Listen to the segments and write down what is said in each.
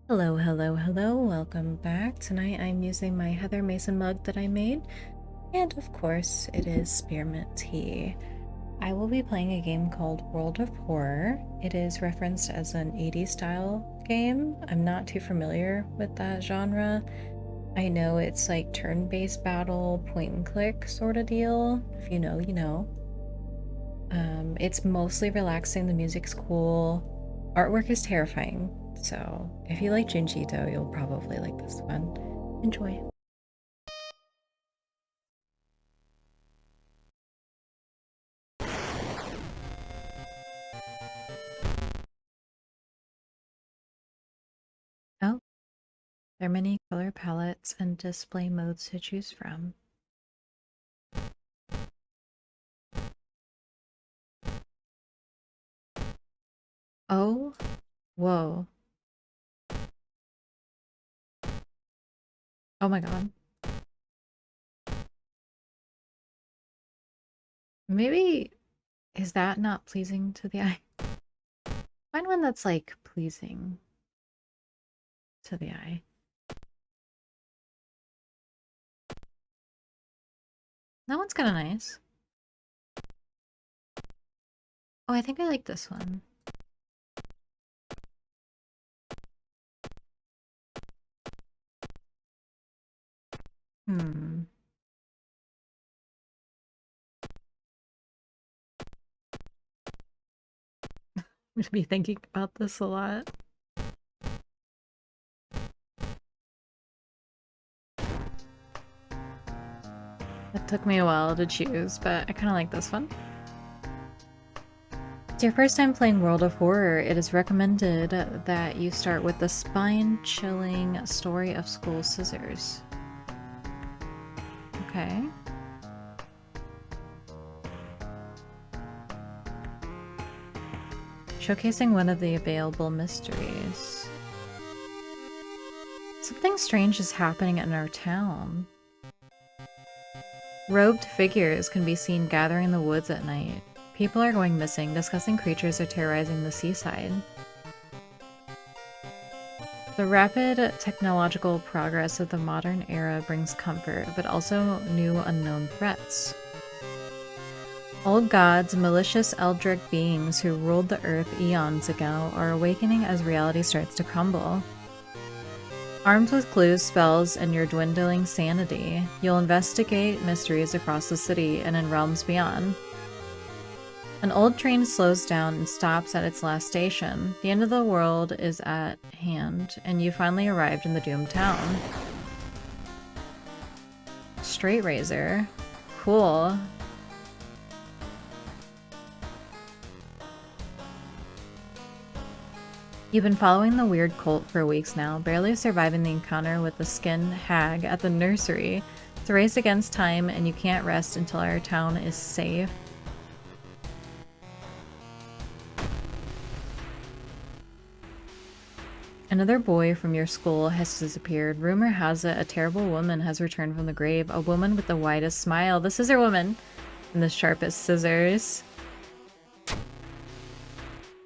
Hello, hello, hello, welcome back. Tonight I'm using my Heather Mason mug that I made, and of course it is spearmint tea. I will be playing a game called World of Horror. It is referenced as an 80s style game. I'm not too familiar with that genre. I know it's like turn-based battle, point and click sort of deal. If you know, you know. It's mostly relaxing, the music's cool, artwork is terrifying, so if you like Junjito, you'll probably like this one. Enjoy. Oh, there are many color palettes and display modes to choose from. Oh, whoa. Oh my god. Maybe, is that not pleasing to the eye? Find one that's like pleasing to the eye. That one's kind of nice. Oh, I think I like this one. Hmm. I'm gonna be thinking about this a lot. It took me a while to choose, but I kind of like this one. It's your first time playing World of Horror. It is recommended that you start with the spine-chilling story of School Scissors. Okay. Showcasing one of the available mysteries. Something strange is happening in our town. Robed figures can be seen gathering in the woods at night. People are going missing, discussing creatures are terrorizing the seaside. The rapid technological progress of the modern era brings comfort, but also new unknown threats. Old gods, malicious eldritch beings who ruled the earth eons ago, are awakening as reality starts to crumble. Armed with clues, spells, and your dwindling sanity, you'll investigate mysteries across the city and in realms beyond. An old train slows down and stops at its last station. The end of the world is at hand, and you finally arrived in the doomed town. Straight razor. Cool. You've been following the weird cult for weeks now, barely surviving the encounter with the skin hag at the nursery. It's a race against time, and you can't rest until our town is safe. Another boy from your school has disappeared. Rumor has it a terrible woman has returned from the grave. A woman with the widest smile. The scissor woman! And the sharpest scissors.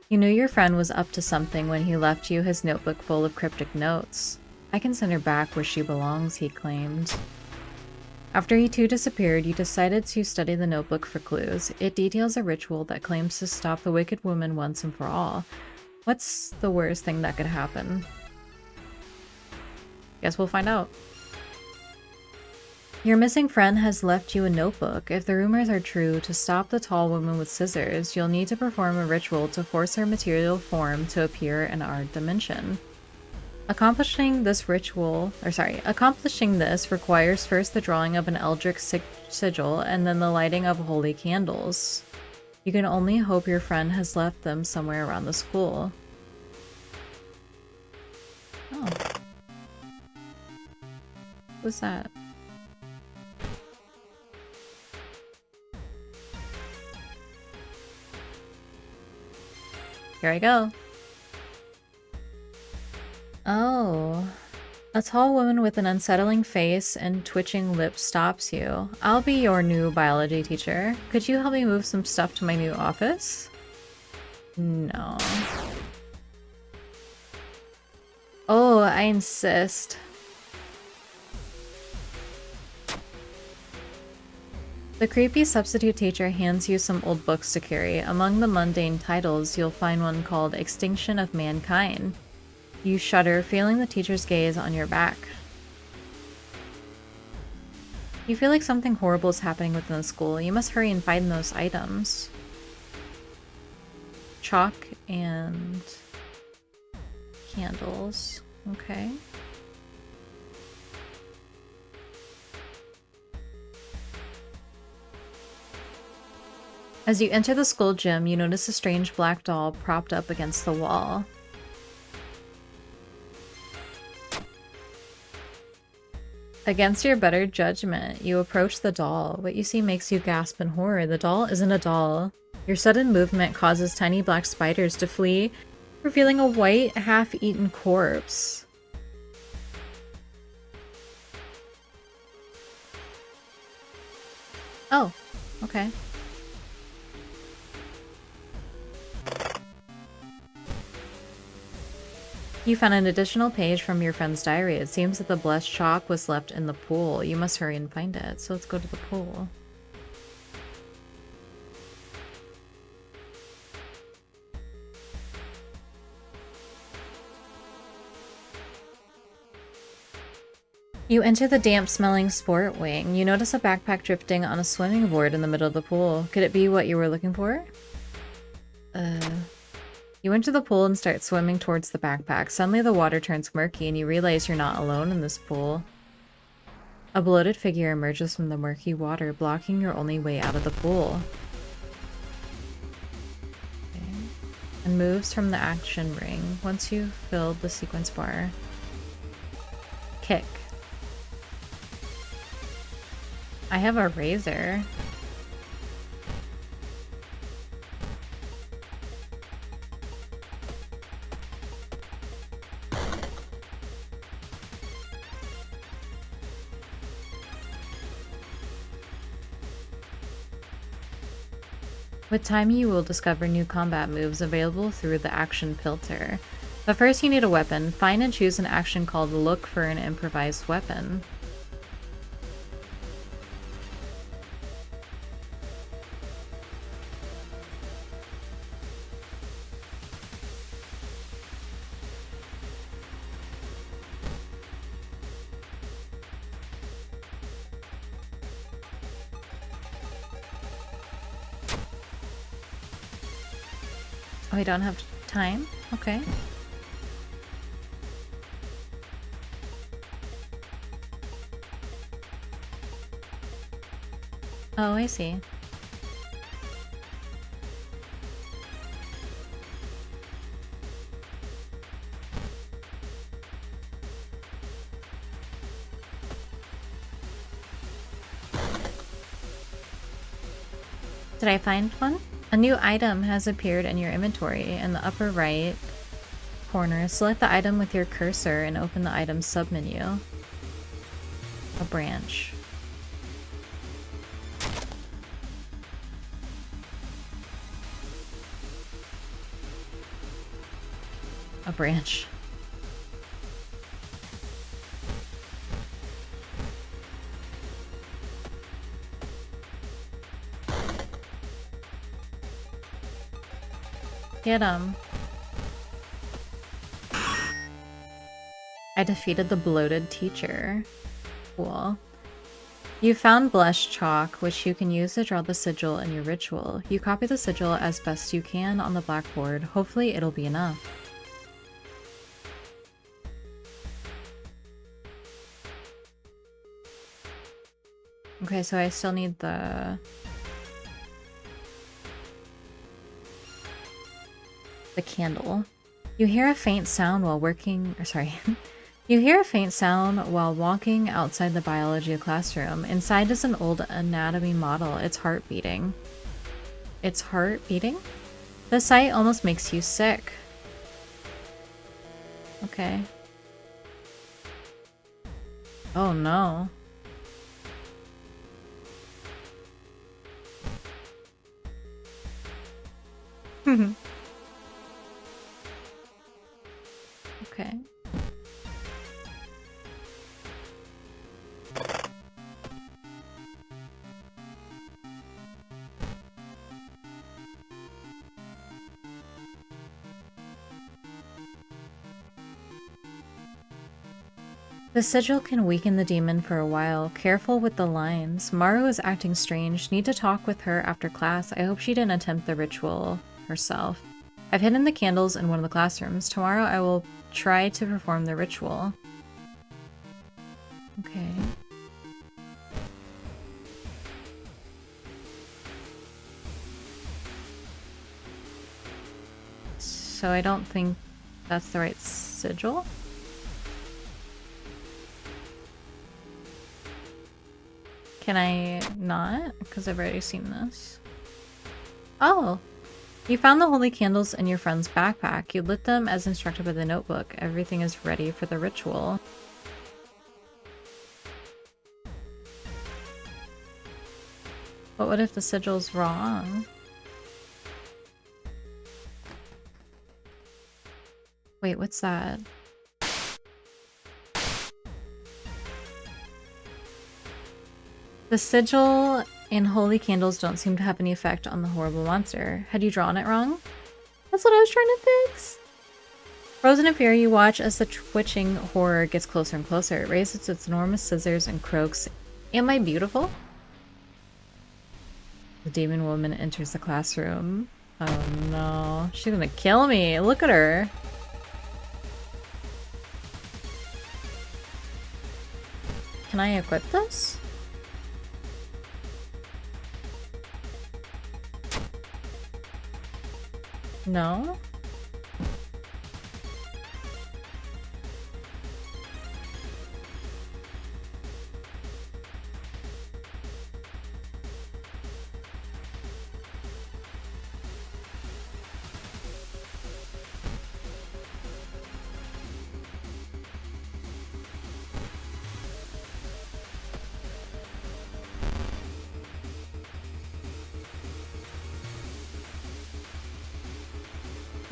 You knew your friend was up to something when he left you his notebook full of cryptic notes. I can send her back where she belongs, he claimed. After he too disappeared, you decided to study the notebook for clues. It details a ritual that claims to stop the wicked woman once and for all. What's the worst thing that could happen? Guess we'll find out. Your missing friend has left you a notebook. If the rumors are true, to stop the tall woman with scissors, you'll need to perform a ritual to force her material form to appear in our dimension. Accomplishing this requires first the drawing of an eldritch sigil and then the lighting of holy candles. You can only hope your friend has left them somewhere around the school. Oh. What's that? Here I go. Oh. A tall woman with an unsettling face and twitching lips stops you. I'll be your new biology teacher. Could you help me move some stuff to my new office? No. Oh, I insist. The creepy substitute teacher hands you some old books to carry. Among the mundane titles, you'll find one called Extinction of Mankind. You shudder, feeling the teacher's gaze on your back. You feel like something horrible is happening within the school. You must hurry and find those items. Chalk and candles. Okay. As you enter the school gym, you notice a strange black doll propped up against the wall. Against your better judgment, you approach the doll. What you see makes you gasp in horror. The doll isn't a doll. Your sudden movement causes tiny black spiders to flee, revealing a white, half-eaten corpse. Oh, okay. You found an additional page from your friend's diary. It seems that the blessed chalk was left in the pool. You must hurry and find it, so let's go to the pool. You enter the damp-smelling sport wing. You notice a backpack drifting on a swimming board in the middle of the pool. Could it be what you were looking for? You enter the pool and start swimming towards the backpack. Suddenly the water turns murky and you realize you're not alone in this pool. A bloated figure emerges from the murky water, blocking your only way out of the pool. Okay. And moves from the action ring once you've filled the sequence bar. Kick. I have a razor. With time, you will discover new combat moves available through the action filter. But first you need a weapon. Find and choose an action called Look for an improvised weapon. Oh, I don't have time? Okay. Oh, I see. Did I find one? A new item has appeared in your inventory. In the upper right corner, select the item with your cursor and open the item's submenu. A branch. A branch. Get him. I defeated the bloated teacher. Cool. You found blessed chalk, which you can use to draw the sigil in your ritual. You copy the sigil as best you can on the blackboard. Hopefully it'll be enough. Okay, so I still need the candle. You hear a faint sound while You hear a faint sound while walking outside the biology classroom. Inside is an old anatomy model. Its heart beating. Its heart beating? The sight almost makes you sick. Okay. Oh no. Okay. The sigil can weaken the demon for a while. Careful with the lines. Maru is acting strange. Need to talk with her after class. I hope she didn't attempt the ritual herself. I've hidden the candles in one of the classrooms. Tomorrow I will try to perform the ritual. Okay. So I don't think that's the right sigil. Can I not? Because I've already seen this. Oh! You found the holy candles in your friend's backpack. You lit them as instructed by the notebook. Everything is ready for the ritual. But what if the sigil's wrong? Wait, what's that? The sigil and holy candles don't seem to have any effect on the horrible monster. Had you drawn it wrong? That's what I was trying to fix. Frozen in fear, you watch as the twitching horror gets closer and closer. It raises its enormous scissors and croaks. Am I beautiful? The demon woman enters the classroom. Oh no. She's gonna kill me. Look at her. Can I equip this? No?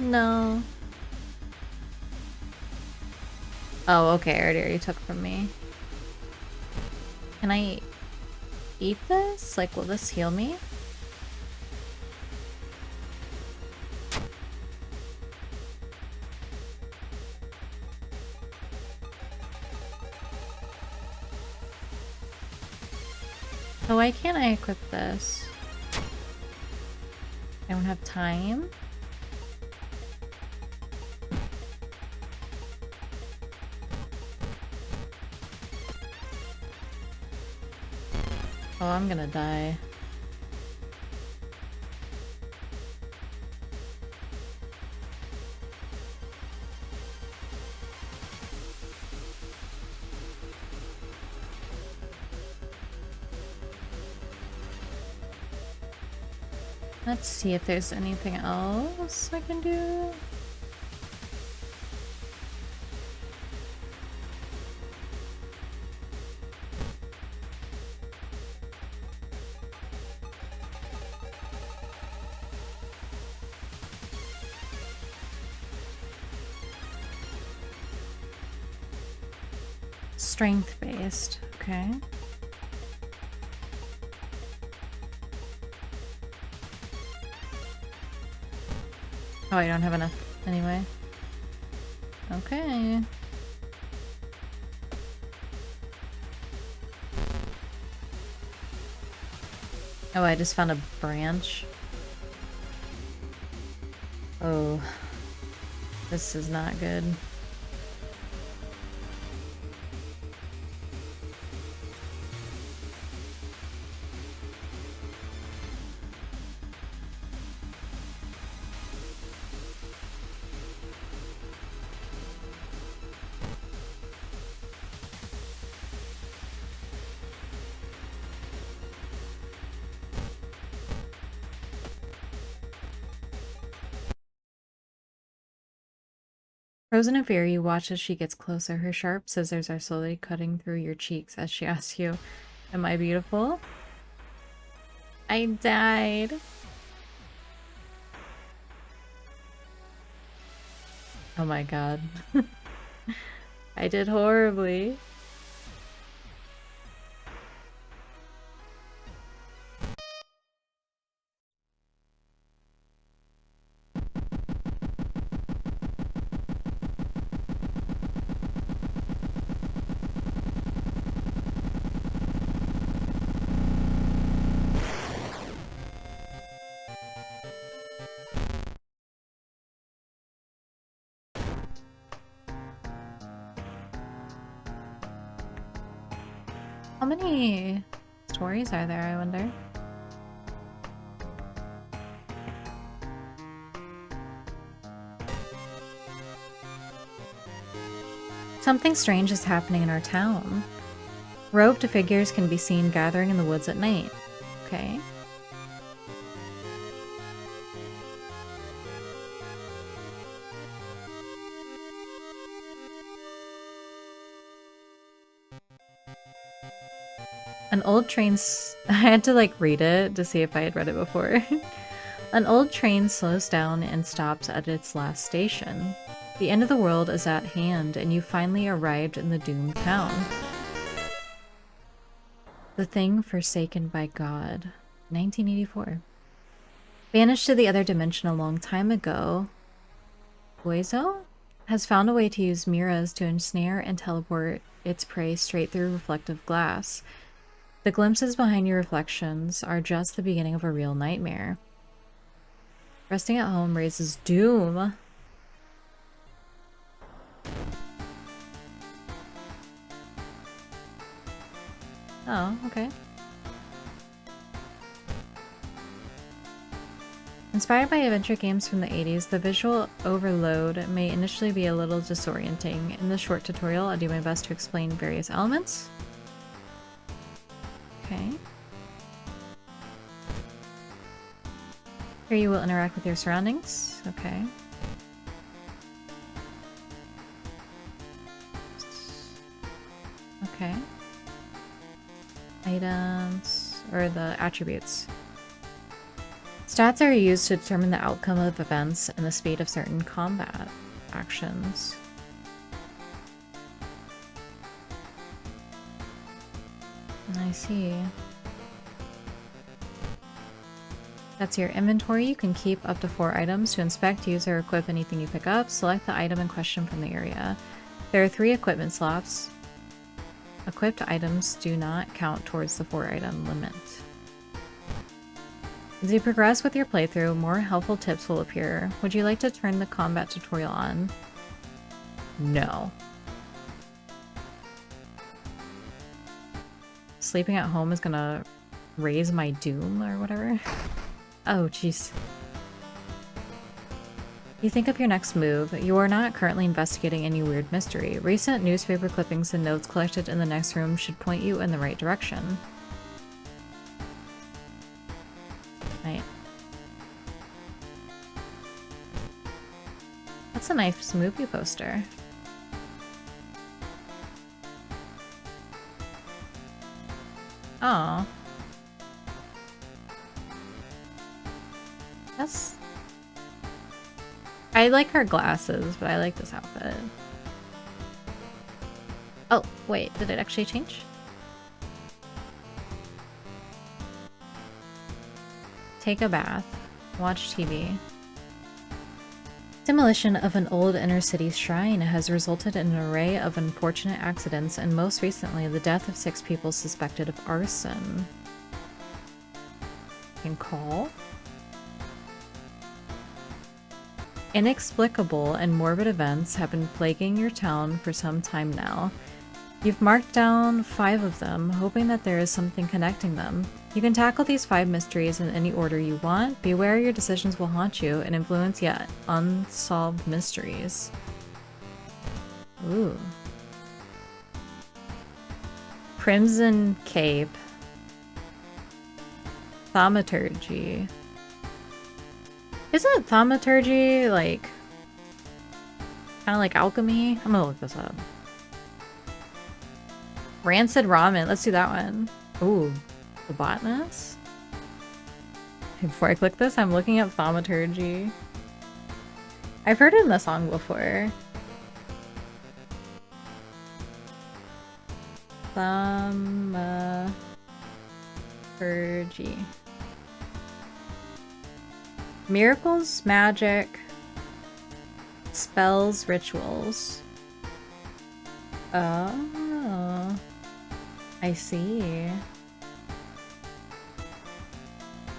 No. Oh, okay. I already took from me. Can I eat this? Like, will this heal me? Oh, why can't I equip this? I don't have time. Oh, I'm gonna die. Let's see if there's anything else I can do. Strength-based, okay. Oh, I don't have enough anyway. Okay. Oh, I just found a branch. Oh. This is not good. Frozen in fear, you watch as she gets closer. Her sharp scissors are slowly cutting through your cheeks as she asks you, "Am I beautiful?" I died. Oh my god. I did horribly. How many stories are there, I wonder? Something strange is happening in our town. Robed figures can be seen gathering in the woods at night. Okay. An old I had to like read it to see if I had read it before. An old train slows down and stops at its last station. The end of the world is at hand, and you finally arrived in the doomed town. The thing forsaken by God. 1984. Vanished to the other dimension a long time ago. Boizo has found a way to use mirrors to ensnare and teleport its prey straight through reflective glass. The glimpses behind your reflections are just the beginning of a real nightmare. Resting at home raises doom. Oh, okay. Inspired by adventure games from the 80s, the visual overload may initially be a little disorienting. In this short tutorial, I'll do my best to explain various elements. Okay. Here you will interact with your surroundings. Okay. Okay. Items, or the attributes. Stats are used to determine the outcome of events and the speed of certain combat actions. I see. That's your inventory. You can keep up to 4 items. To inspect, use, or equip anything you pick up, select the item in question from the area. There are 3 equipment slots. Equipped items do not count towards the 4-item limit. As you progress with your playthrough, more helpful tips will appear. Would you like to turn the combat tutorial on? No. Sleeping at home is gonna raise my doom or whatever. Oh, jeez. You think of your next move. You are not currently investigating any weird mystery. Recent newspaper clippings and notes collected in the next room should point you in the right direction. Right. That's a nice movie poster. Oh. That's... I like her glasses, but I like this outfit. Oh, wait, did it actually change? Take a bath. Watch TV. Demolition of an old inner-city shrine has resulted in an array of unfortunate accidents, and most recently, the death of 6 people suspected of arson. Can call? Inexplicable and morbid events have been plaguing your town for some time now. You've marked down 5 of them, hoping that there is something connecting them. You can tackle these 5 mysteries in any order you want. Beware your decisions will haunt you and influence yet unsolved mysteries. Ooh. Crimson Cape. Thaumaturgy. Isn't thaumaturgy like kind of like alchemy? I'm gonna look this up. Rancid ramen. Let's do that one. Ooh, the botanist. Before I click this, I'm looking up thaumaturgy. I've heard it in the song before. Thaumaturgy. Miracles, magic, spells, rituals. Oh, I see.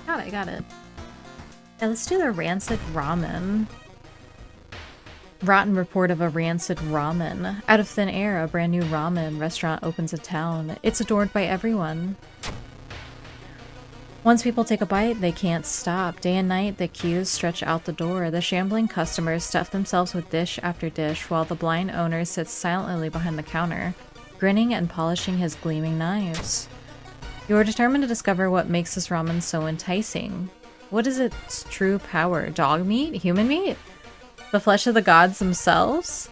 Got it. Yeah, let's do the rancid ramen. Rotten report of a rancid ramen. Out of thin air, a brand new ramen restaurant opens in town. It's adored by everyone. Once people take a bite, they can't stop. Day and night, the queues stretch out the door. The shambling customers stuff themselves with dish after dish, while the blind owner sits silently behind the counter, grinning and polishing his gleaming knives. You are determined to discover what makes this ramen so enticing. What is its true power? Dog meat? Human meat? The flesh of the gods themselves?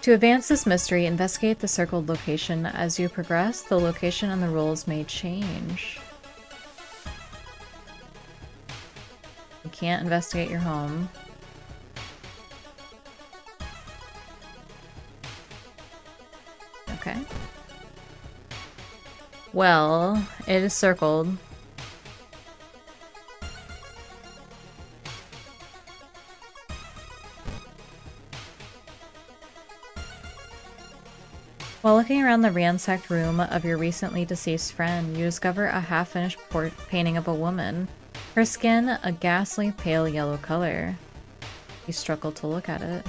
To advance this mystery, investigate the circled location. As you progress, the location and the rules may change. You can't investigate your home. Okay. Well, it is circled. While looking around the ransacked room of your recently deceased friend, you discover a half-finished painting of a woman. Her skin, a ghastly pale yellow color. You struggle to look at it.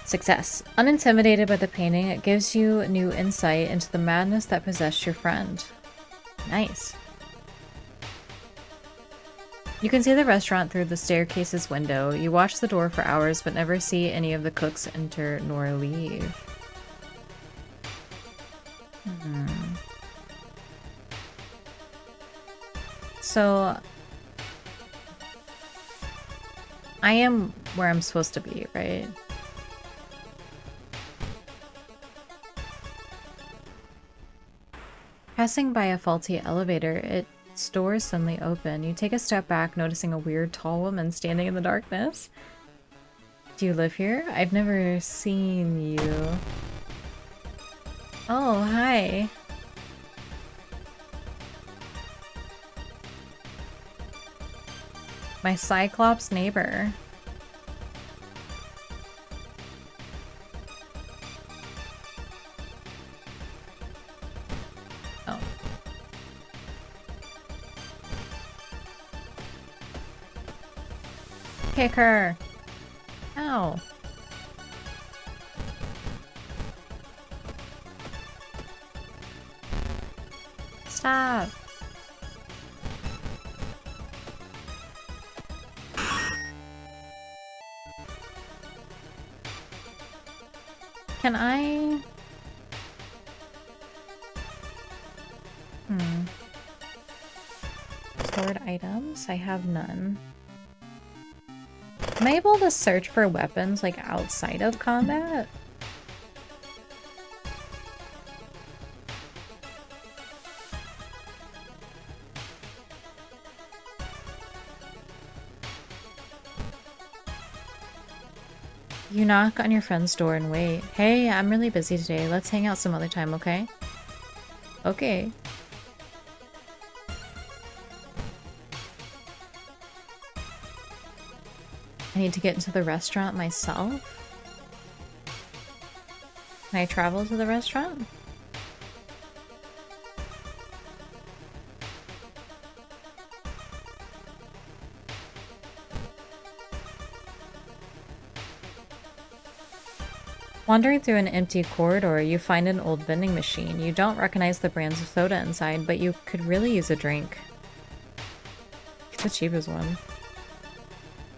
Success. Unintimidated by the painting, it gives you new insight into the madness that possessed your friend. Nice. You can see the restaurant through the staircase's window. You watch the door for hours but never see any of the cooks enter nor leave. So I am where I'm supposed to be, right? Passing by a faulty elevator, its doors suddenly open. You take a step back, noticing a weird tall woman standing in the darkness. Do you live here? I've never seen you. Oh, hi. My Cyclops neighbor. Oh. Kick her. Ow. Stop. Can I? Stored items? I have none. Am I able to search for weapons, like, outside of combat? You knock on your friend's door and wait. Hey, I'm really busy today. Let's hang out some other time, okay? Okay. I need to get into the restaurant myself. Can I travel to the restaurant? Wandering through an empty corridor, you find an old vending machine. You don't recognize the brands of soda inside, but you could really use a drink. It's the cheapest one.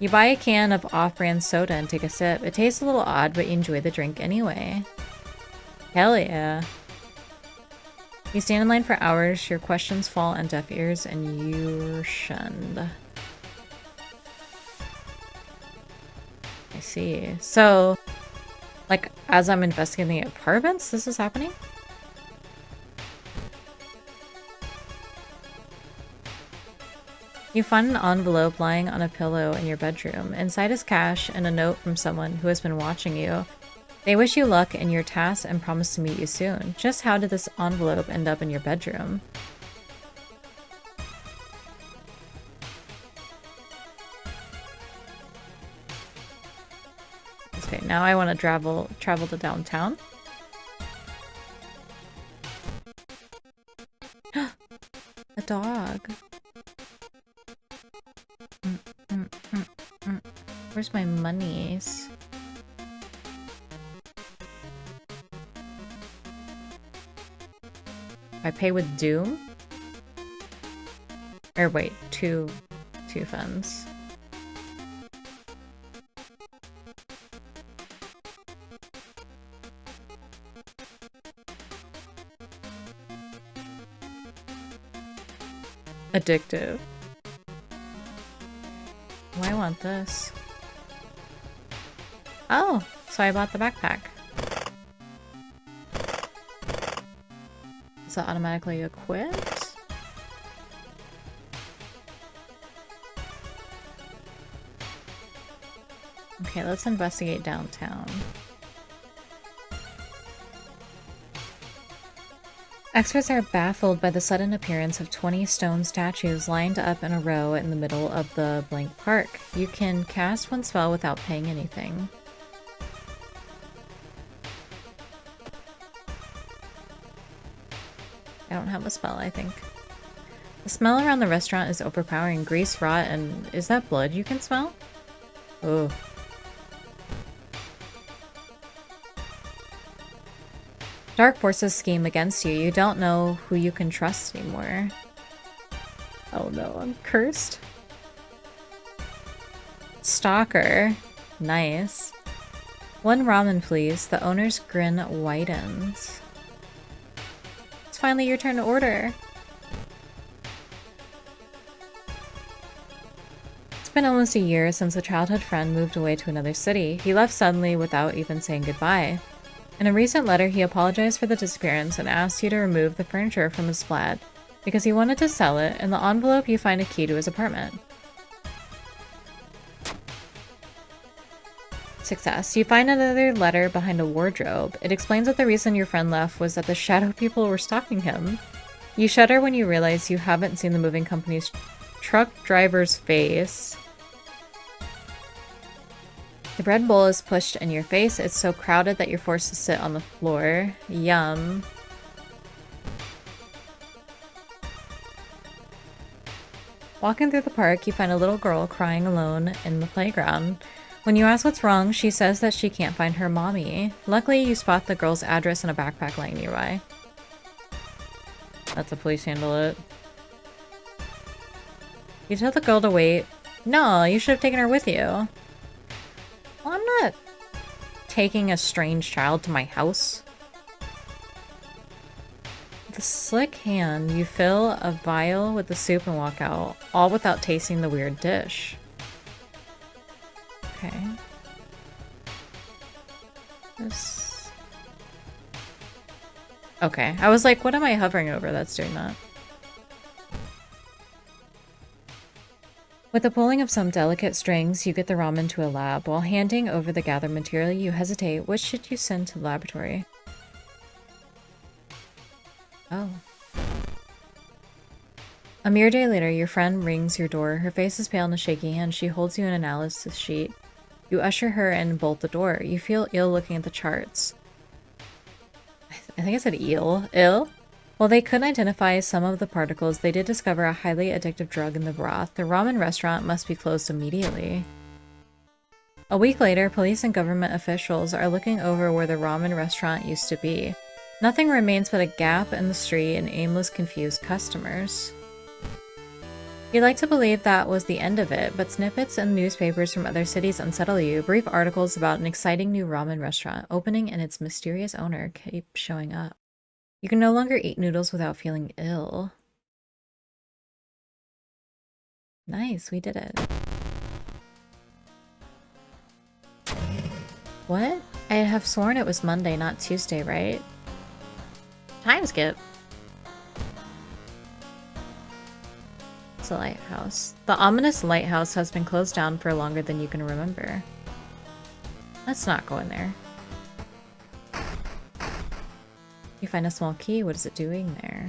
You buy a can of off-brand soda and take a sip. It tastes a little odd, but you enjoy the drink anyway. Hell yeah. You stand in line for hours, your questions fall on deaf ears, and you're shunned. I see. So, like, as I'm investigating the apartments, this is happening? You find an envelope lying on a pillow in your bedroom. Inside is cash and a note from someone who has been watching you. They wish you luck in your tasks and promise to meet you soon. Just how did this envelope end up in your bedroom? Okay, now I want to travel to downtown. A dog. Where's my monies? I pay with Doom? Or wait, two funds. Addictive. Why I want this? Oh, so I bought the backpack. Is that automatically equipped? Okay, let's investigate downtown. Experts are baffled by the sudden appearance of 20 stone statues lined up in a row in the middle of the blank park. You can cast one spell without paying anything. I don't have a spell, I think. The smell around the restaurant is overpowering. Grease, rot, and is that blood you can smell? Oh. Dark forces scheme against you. You don't know who you can trust anymore. Oh no, I'm cursed. Stalker. Nice. One ramen, please. The owner's grin widens. It's finally your turn to order. It's been almost a year since a childhood friend moved away to another city. He left suddenly without even saying goodbye. In a recent letter, he apologized for the disappearance and asked you to remove the furniture from his flat because he wanted to sell it. In the envelope, you find a key to his apartment. Success. You find another letter behind a wardrobe. It explains that the reason your friend left was that the shadow people were stalking him. You shudder when you realize you haven't seen the moving company's truck driver's face. The bread bowl is pushed in your face. It's so crowded that you're forced to sit on the floor. Yum. Walking through the park, you find a little girl crying alone in the playground. When you ask what's wrong, she says that she can't find her mommy. Luckily, you spot the girl's address in a backpack lying nearby. Let the police handle it. You tell the girl to wait. No, you should have taken her with you. Well, I'm not taking a strange child to my house. With a slick hand, you fill a vial with the soup and walk out, all without tasting the weird dish. Okay. This... Okay, I was like, what am I hovering over that's doing that? With the pulling of some delicate strings, you get the ramen to a lab. While handing over the gathered material, you hesitate. Which should you send to the laboratory? Oh. A mere day later, your friend rings your door. Her face is pale and a shaky hand. She holds you an analysis sheet. You usher her in and bolt the door. You feel ill looking at the charts. I think I said eel. Ill? While they couldn't identify some of the particles, they did discover a highly addictive drug in the broth. The ramen restaurant must be closed immediately. A week later, police and government officials are looking over where the ramen restaurant used to be. Nothing remains but a gap in the street and aimless, confused customers. You'd like to believe that was the end of it, but snippets in newspapers from other cities unsettle you. Brief articles about an exciting new ramen restaurant opening and its mysterious owner keep showing up. You can no longer eat noodles without feeling ill. Nice, we did it. What? I have sworn it was Monday, not Tuesday, right? Time skip. It's a lighthouse. The ominous lighthouse has been closed down for longer than you can remember. Let's not go in there. You find a small key. What is it doing there?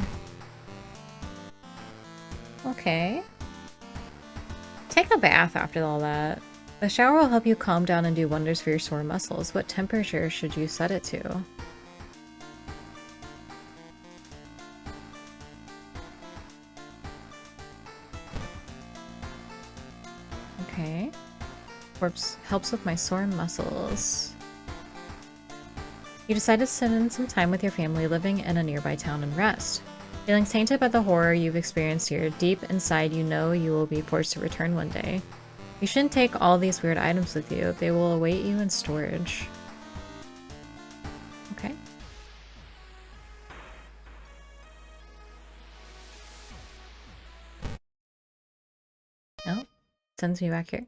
Okay. Take a bath after all that. The shower will help you calm down and do wonders for your sore muscles. What temperature should you set it to? Okay. Corpse helps with my sore muscles. You decide to spend in some time with your family living in a nearby town and rest. Feeling tainted by the horror you've experienced here, deep inside you know you will be forced to return one day. You shouldn't take all these weird items with you. They will await you in storage. Okay. Oh, sends me back here.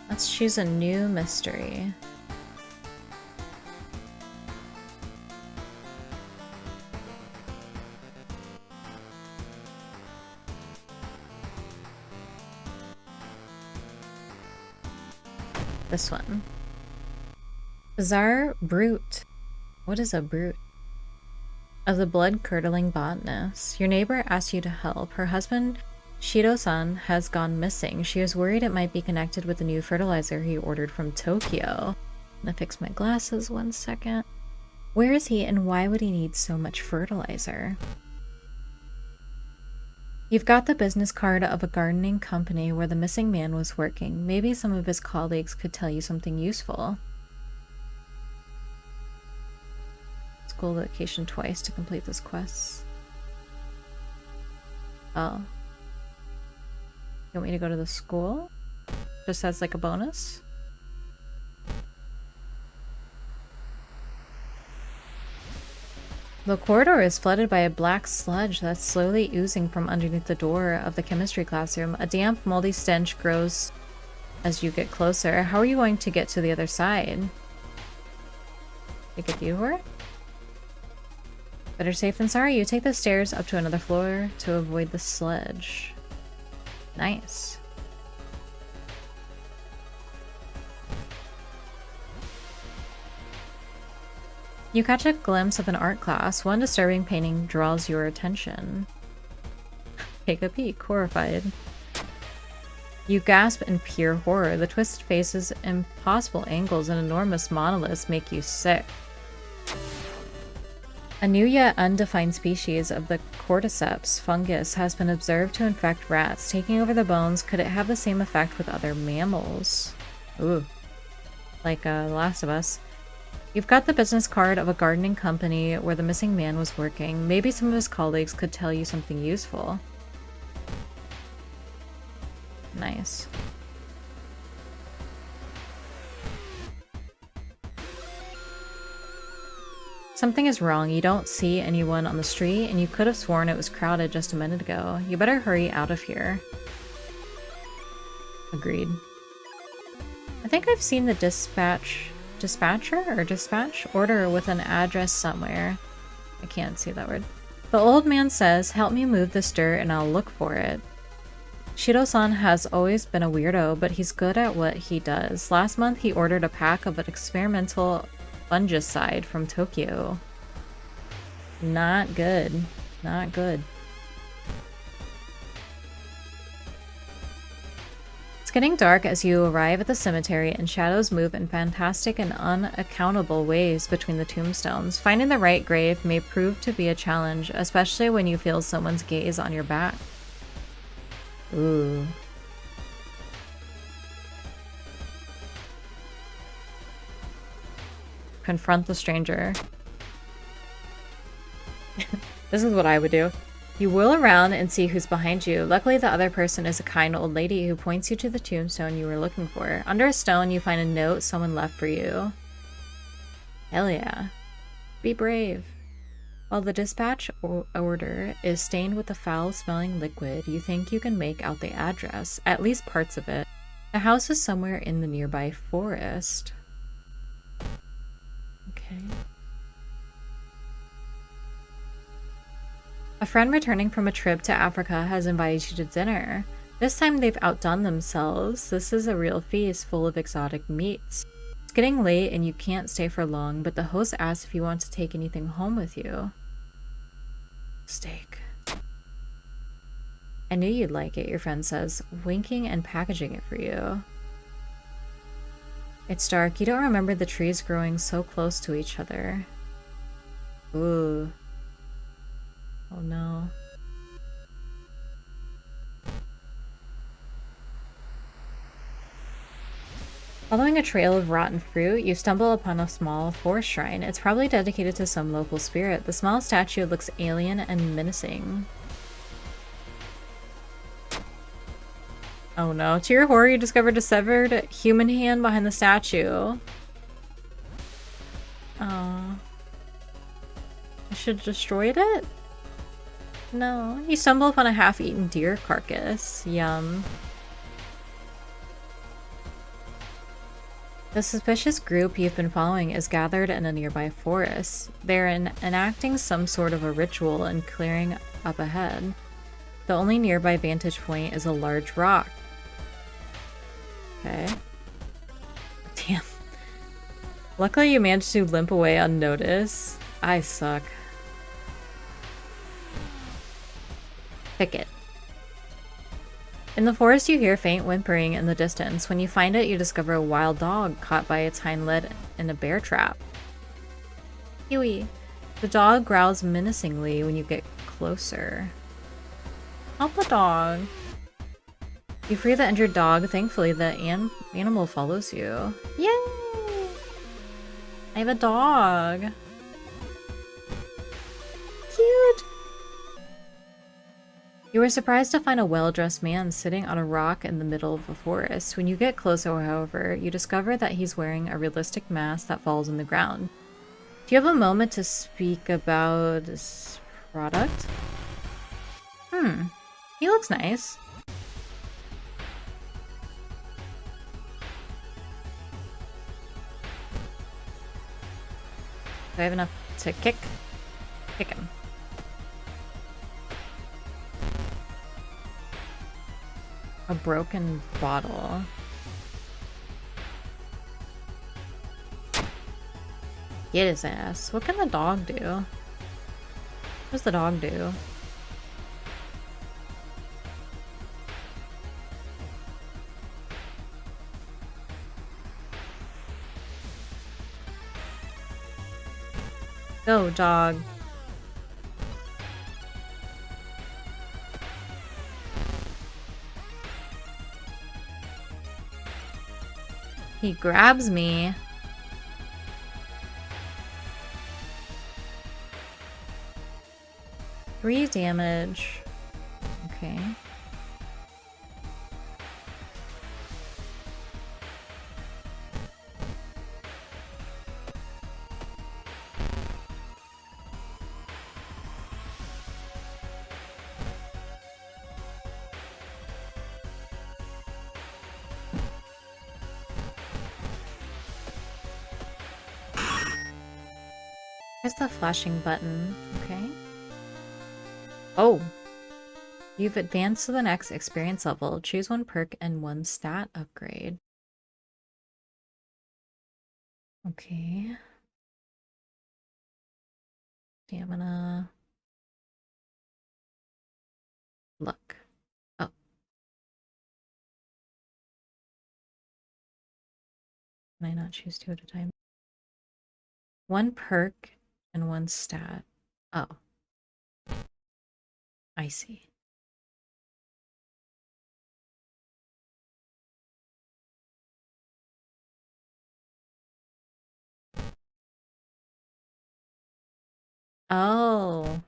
Let's choose a new mystery. This one. Bizarre Brute. What is a brute? Of the blood-curdling botanist. Your neighbor asked you to help. Her husband, Shido-san, has gone missing. She is worried it might be connected with the new fertilizer he ordered from Tokyo. I'm gonna fix my glasses 1 second. Where is he and why would he need so much fertilizer? You've got the business card of a gardening company where the missing man was working. Maybe some of his colleagues could tell you something useful. School location twice to complete this quest. Oh. You want me to go to the school? Just as like a bonus? The corridor is flooded by a black sludge that's slowly oozing from underneath the door of the chemistry classroom. A damp, moldy stench grows as you get closer. How are you going to get to the other side? Take a detour? Better safe than sorry. You take the stairs up to another floor to avoid the sludge. Nice. You catch a glimpse of an art class. One disturbing painting draws your attention. Take a peek, horrified. You gasp in pure horror. The twisted faces, impossible angles, and enormous monoliths make you sick. A new yet undefined species of the cordyceps fungus has been observed to infect rats. Taking over the bones, could it have the same effect with other mammals? Ooh. Like The Last of Us. You've got the business card of a gardening company where the missing man was working. Maybe some of his colleagues could tell you something useful. Nice. Something is wrong. You don't see anyone on the street, and you could have sworn it was crowded just a minute ago. You better hurry out of here. Agreed. I think I've seen the dispatch order with an address somewhere. I can't see that word. The old man says, help me move this dirt and I'll look for it. Shido-san has always been a weirdo, but he's good at what he does. Last month he ordered a pack of an experimental fungicide from Tokyo. Not good. Not good. It's getting dark as you arrive at the cemetery, and shadows move in fantastic and unaccountable ways between the tombstones. Finding the right grave may prove to be a challenge, especially when you feel someone's gaze on your back. Ooh. Confront the stranger. This is what I would do. You wheel around and see who's behind you. Luckily, the other person is a kind old lady who points you to the tombstone you were looking for. Under a stone, you find a note someone left for you. Hell yeah. Be brave. While the dispatch order is stained with a foul-smelling liquid, you think you can make out the address, at least parts of it. The house is somewhere in the nearby forest. Okay. A friend returning from a trip to Africa has invited you to dinner. This time they've outdone themselves. This is a real feast full of exotic meats. It's getting late and you can't stay for long, but the host asks if you want to take anything home with you. Steak. I knew you'd like it, your friend says, winking and packaging it for you. It's dark. You don't remember the trees growing so close to each other. Ooh. Oh no. Following a trail of rotten fruit, you stumble upon a small forest shrine. It's probably dedicated to some local spirit. The small statue looks alien and menacing. Oh no. To your horror, you discovered a severed human hand behind the statue. Oh. I should have destroyed it? No. You stumble upon a half-eaten deer carcass. Yum. The suspicious group you've been following is gathered in a nearby forest. They're enacting some sort of a ritual and clearing up ahead. The only nearby vantage point is a large rock. Okay. Damn. Luckily you managed to limp away unnoticed. I suck. Thicket. In the forest you hear faint whimpering in the distance. When you find it, you discover a wild dog caught by its hind leg in a bear trap. Huey. The dog growls menacingly when you get closer. Help the dog. You free the injured dog. Thankfully, the animal follows you. Yay! I have a dog. Cute! You were surprised to find a well-dressed man sitting on a rock in the middle of the forest. When you get closer, however, you discover that he's wearing a realistic mask that falls on the ground. Do you have a moment to speak about this product? He looks nice. Do I have enough to kick? Kick him. A broken bottle. Get his ass. What can the dog do? What does the dog do? Go, dog. He grabs me. Three damage. Okay. There's the flashing button. Okay. Oh! You've advanced to the next experience level. Choose one perk and one stat upgrade. Okay. Stamina. Luck. Oh. Can I not choose two at a time? One perk and one stat. Oh. I see. Oh.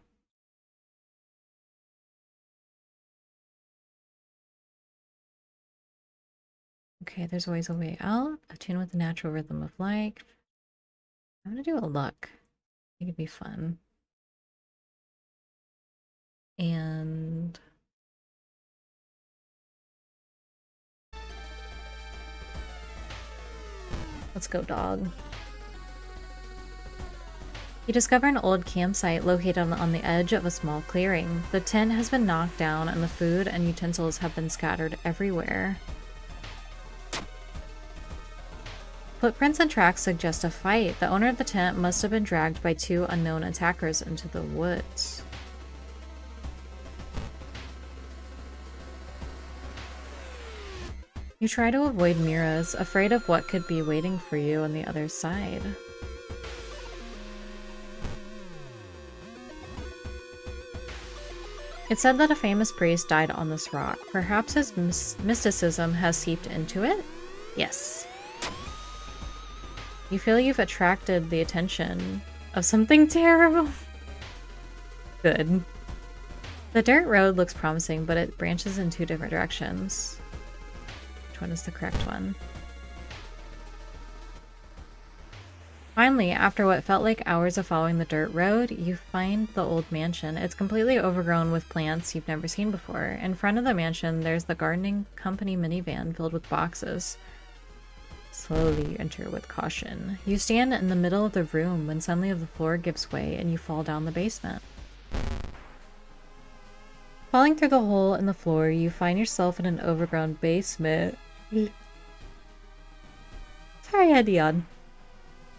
Okay, there's always a way out. Attune with the natural rhythm of life. I'm gonna do a luck. I think it'd be fun. And let's go, dog. You discover an old campsite located on the edge of a small clearing. The tent has been knocked down and the food and utensils have been scattered everywhere. Footprints and tracks suggest a fight. The owner of the tent must have been dragged by two unknown attackers into the woods. You try to avoid Mira's, afraid of what could be waiting for you on the other side. It's said that a famous priest died on this rock. Perhaps his mysticism has seeped into it? Yes. You feel you've attracted the attention of something terrible. Good. The dirt road looks promising, but it branches in two different directions. Which one is the correct one? Finally, after what felt like hours of following the dirt road, you find the old mansion. It's completely overgrown with plants you've never seen before. In front of the mansion, there's the gardening company minivan filled with boxes. Slowly, you enter with caution. You stand in the middle of the room when suddenly the floor gives way and you fall down the basement. Falling through the hole in the floor, you find yourself in an overgrown basement. Sorry, I had to yawn.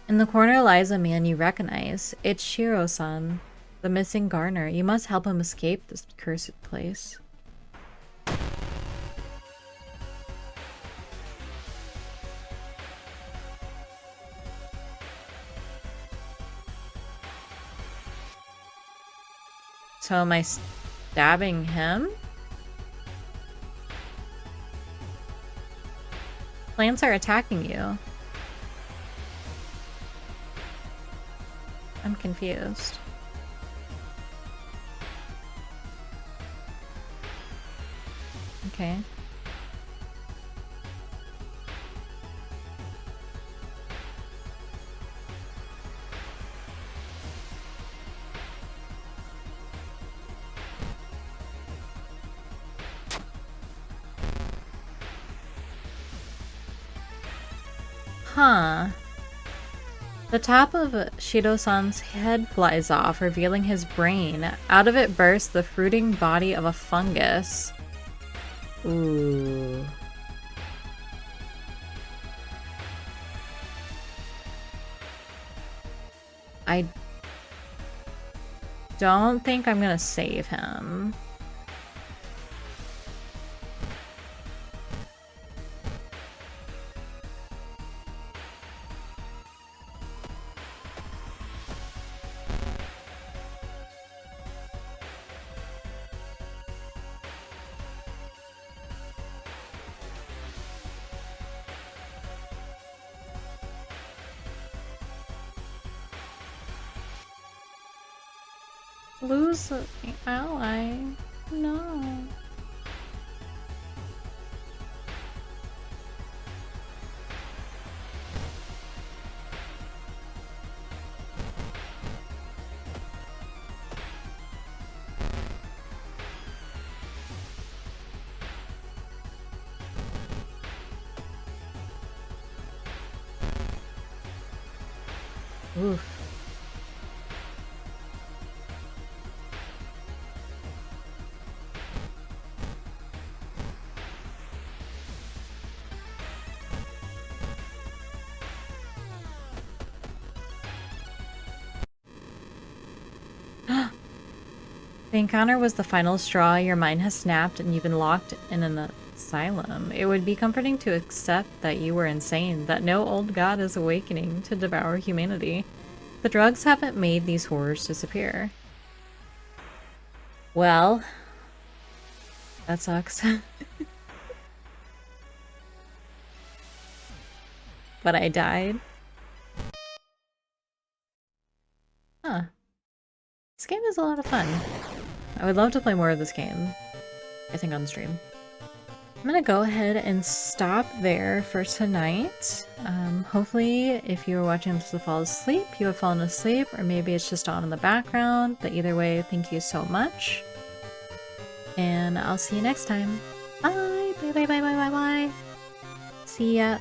In the corner lies a man you recognize. It's Shiro-san, the missing gardener. You must help him escape this cursed place. So am I stabbing him? Plants are attacking you. I'm confused. Okay. Huh. The top of Shido-san's head flies off, revealing his brain. Out of it bursts the fruiting body of a fungus. Ooh. I don't think I'm gonna save him. Lose an ally? No. Oof. The encounter was the final straw. Your mind has snapped and you've been locked in an asylum. It would be comforting to accept that you were insane, that no old god is awakening to devour humanity. The drugs haven't made these horrors disappear. Well, that sucks. But I died. Huh. This game is a lot of fun. I would love to play more of this game, I think, on stream. I'm gonna go ahead and stop there for tonight. Hopefully, if you were watching this to fall asleep, you have fallen asleep, or maybe it's just on in the background. But either way, thank you so much. And I'll see you next time. Bye! Bye bye bye bye bye bye! See ya!